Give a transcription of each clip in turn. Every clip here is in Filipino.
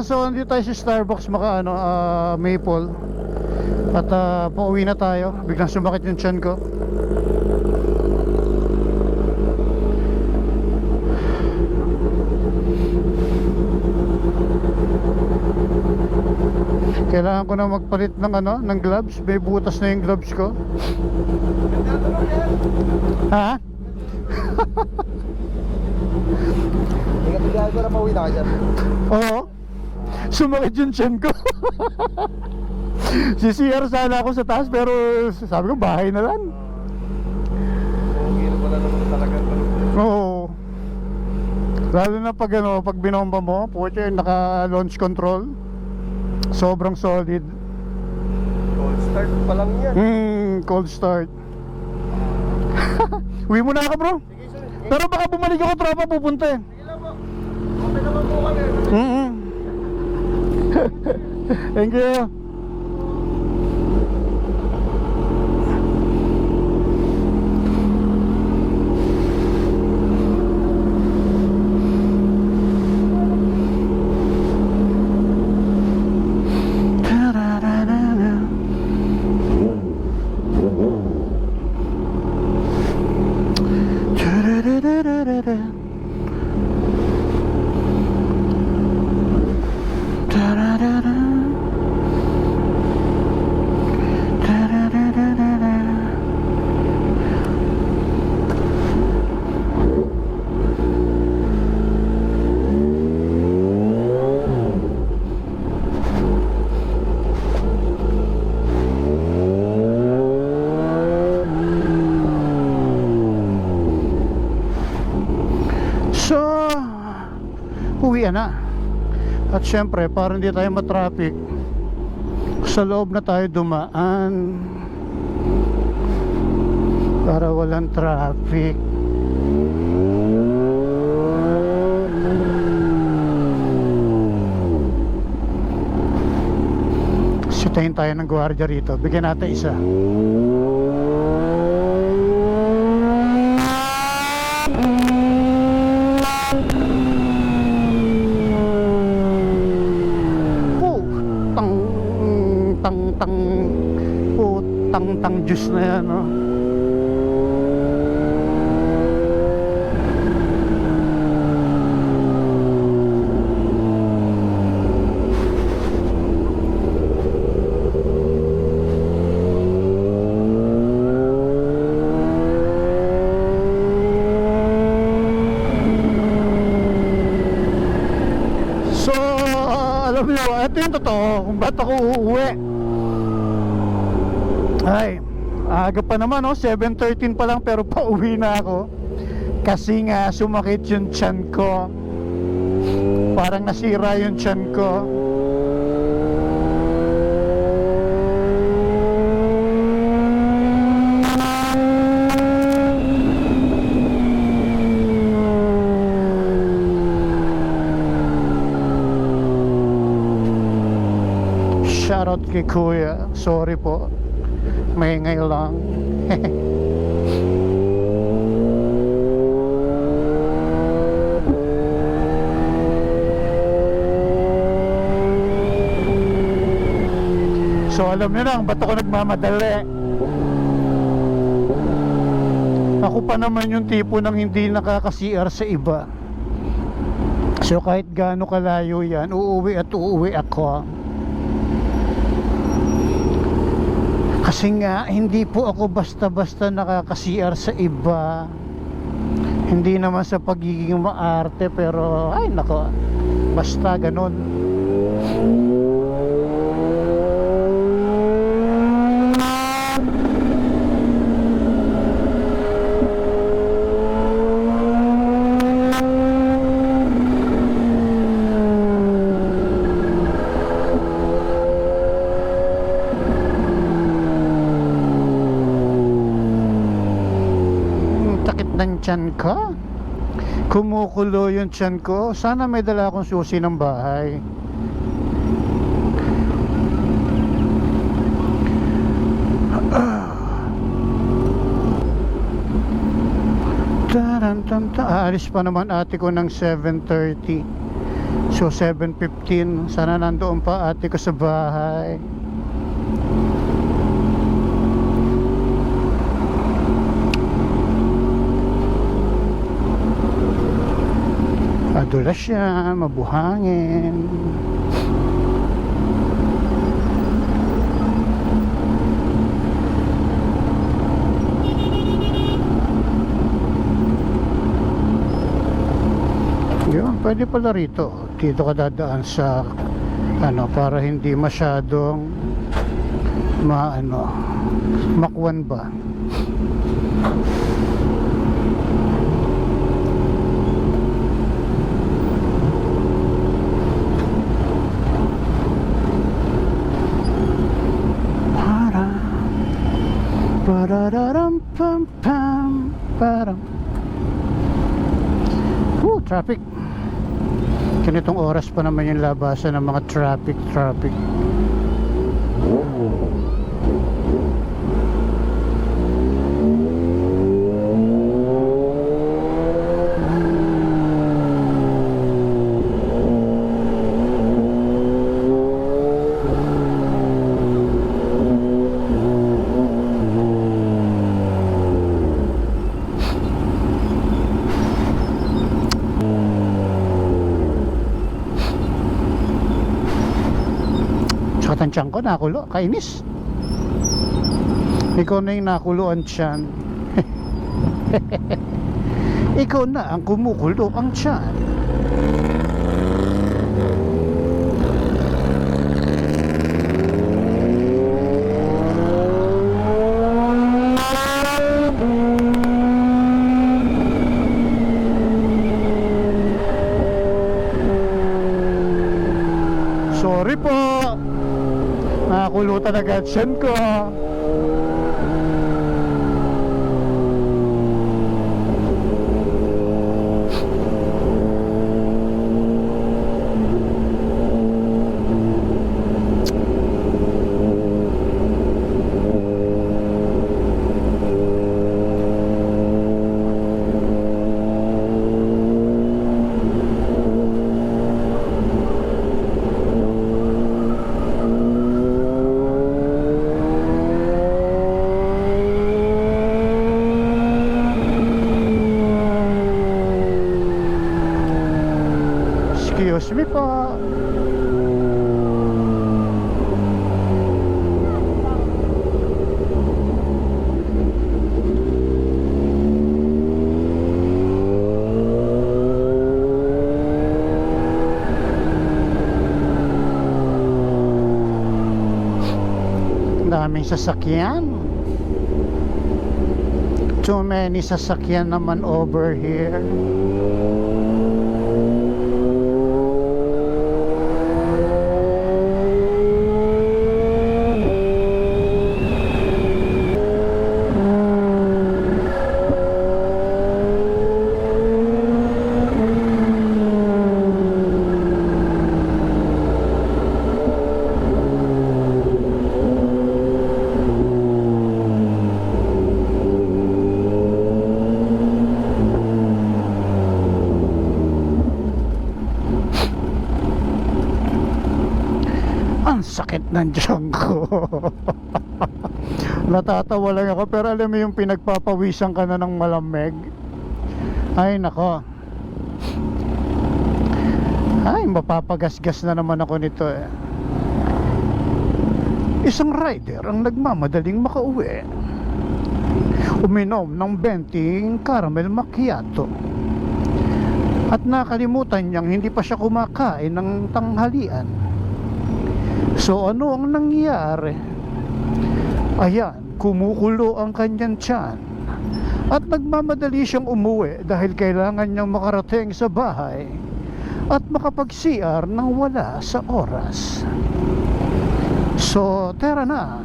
So nandito tayo sa Starbucks Maple. At pauwi na tayo. Biglang sumakit yung tiyan ko. Kailangan ko na magpalit ng gloves. May butas na yung gloves ko. Ha? Tingnan ko na pauwi na ka dyan. Oo. Sumakit yung tiyan ko. CCR sana ako sa taas, pero sabi ko bahay na lang. Pugil mo na naman talaga. Oo. Lalo na pag binomba mo, puto yung naka-launch control. Sobrang solid. Cold start pa lang yan. Cold start. Uwi mo na ako, bro. Sige, sir. Pero baka bumalik ako, tropa, pupunta eh. Sige lang po. Okay naman po kami. Thank you. Uwi na. At syempre, para hindi tayo matraffic, sa loob na tayo dumaan para walang traffic. Sitayin tayo ng gwardiya rito. Bigyan natin isa. Tang juice na yan, no? So, alam niyo, ito yung totoo kung ba't ako uuwi. Ay, aga pa naman, 7:13 pa lang, pero pauwi na ako. Kasi nga sumakit yung tiyan ko. Parang nasira yung tiyan ko. Shoutout kay Kuya. Sorry po. Maingay lang. So alam niyo na, ba't ako nagmamadali? Ako pa naman yung tipo ng hindi nakaka-CR sa iba. So kahit gaano kalayo yan, uuwi at uuwi ako. Kasi nga, hindi po ako basta-basta nakaka-CR sa iba. Hindi naman sa pagiging maarte, pero ay nako, basta ganun. Ng tiyan ko, kumukulo yung tiyan ko. Sana may dala akong susi ng bahay. Aalis pa naman ate ko ng 7:30. So 7:15, sana nandoon pa ate ko sa bahay. Madulas siya, mabuhangin. Yun, pwede pala rito. Dito ka dadaan sa ano, para hindi masyadong makwan ba. Parararam pam pam param. Traffic. Ganitong oras pa naman yung labasan ng mga traffic. Tansyan ko, nakulo, kainis. Ikaw na yung nakulo ang tiyan. Ikaw na ang kumukulo ang tiyan. Sorry po. Nakakulo talaga tiyan ko. Excuse me po. Daming sasakyan. Too many sasakyan naman over here. Ang sakit ng tiyan ko. Natatawa lang ako, pero alam mo yung pinagpapawisan ka na ng malamig. Ay nako. Ay, mapapagasgas na naman ako nito eh. Isang rider ang nagmamadaling makauwi. Uminom ng 20 caramel macchiato. At nakalimutan niyang hindi pa siya kumakain ng tanghalian. So ano ang nangyari? Ayan, kumukulo ang kanyang tiyan. At nagmamadali siyang umuwi dahil kailangan niyang makarating sa bahay at makapag-CR nang wala sa oras. So tara na,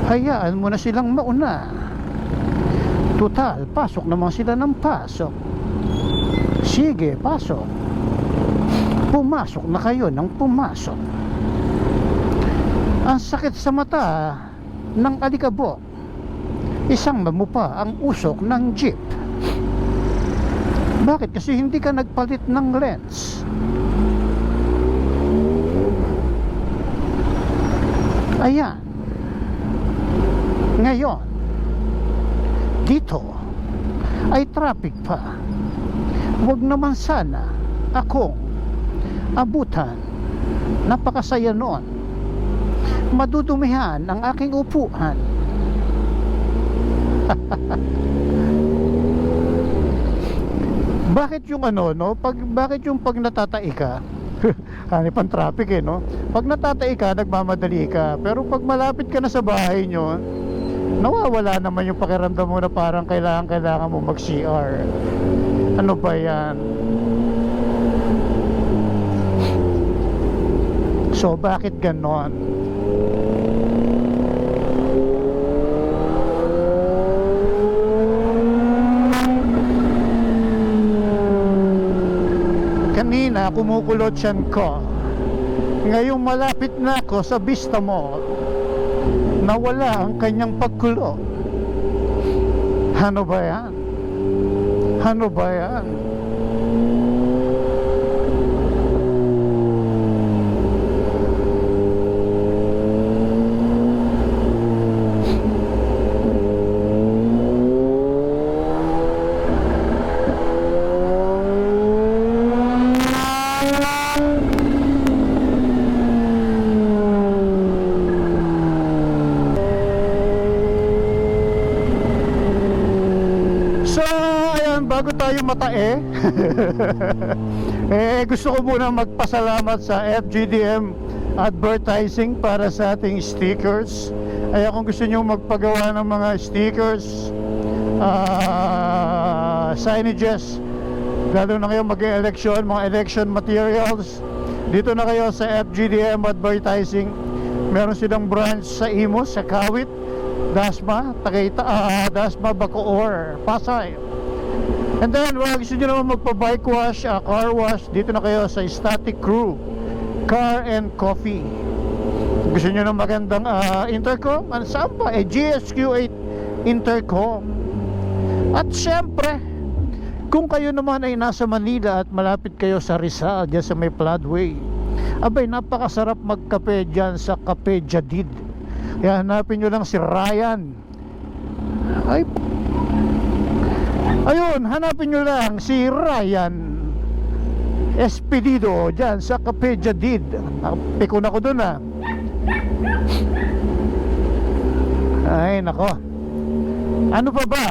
hayaan mo na silang mauna. Tutal, pasok naman sila ng pasok. Sige, pasok. Pumasok na kayo ng pumasok. Ang sakit sa mata ng alikabok. Isang mamupa ang usok ng jeep. Bakit? Kasi hindi ka nagpalit ng lens. Ayan. Ngayon, dito ay traffic pa. Huwag naman sana akong abutan. Napakasaya noon. Madudumihan ang aking upuan. Bakit yung ano, no? Bakit yung pag natatai ka, hanip ang traffic eh, no? Pag natatai ka, nagmamadali ka. Pero pag malapit ka na sa bahay nyo, nawawala naman yung pakiramdam mo na parang kailangan mo mag-CR. Ano ba yan? So, bakit ganon? Kanina kumukulot siyan ko. Ngayong malapit na ako sa Vista Mall, nawala ang kanyang pagkulo. Ano ba yan? Ano ba yan? Bago tayo matae gusto ko muna magpasalamat sa FGDM Advertising para sa ating stickers. Ay kung gusto nyo magpagawa ng mga stickers, signages, lalo na kayo mag-election, mga election materials, dito na kayo sa FGDM Advertising. Meron silang branch sa Imus, sa Kawit, Dasma, Dasma, Bacoor, Pasay. And then, gusto nyo naman magpa-bike wash, car wash, dito na kayo sa Static Crew Car and Coffee. Gusto nyo ng magandang intercom? Ano saan pa? GSQ8 intercom. At syempre, kung kayo naman ay nasa Manila at malapit kayo sa Rizal, dyan sa may Floodway, abay, napakasarap magkape dyan sa Cafe Jadid. Kaya hanapin nyo lang si Ryan. Ayun, hanapin nyo lang si Ryan Espedido dyan sa Cafe Jadid. Pikon ako dun Ay nako, ano pa ba?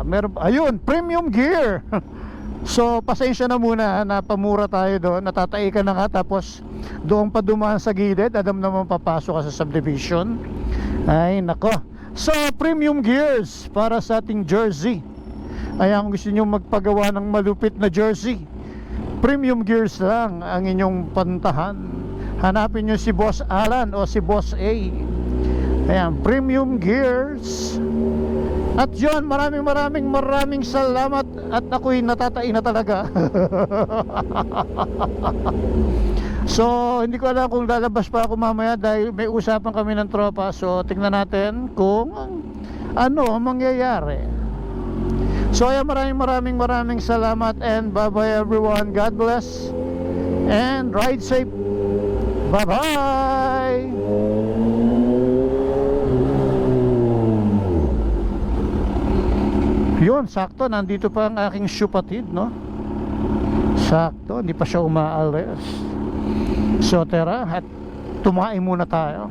Meron, ayun, premium gear. So pasensya na muna, napamura tayo doon. Natatai ka na nga, tapos doon pa dumaan sa gilid, adam naman papasok ka sa subdivision. Ay nako, so premium gears para sa ating jersey. Ayan, kung gusto nyo magpagawa ng malupit na jersey, premium gears lang ang inyong pantahan. Hanapin nyo si Boss Alan o si Boss A. Ayan, premium gears. At yun, maraming salamat. At ako'y natatai na talaga. So, hindi ko alam kung lalabas pa ako mamaya dahil may usapan kami ng tropa. So, tingnan natin kung ano mangyayari. So ayan, maraming salamat, and bye bye everyone. God bless and ride safe. Bye bye. Yun, sakto, nandito pa ang aking syupatid, no? Sakto, hindi pa siya umaalis. So tara, at tumain muna tayo.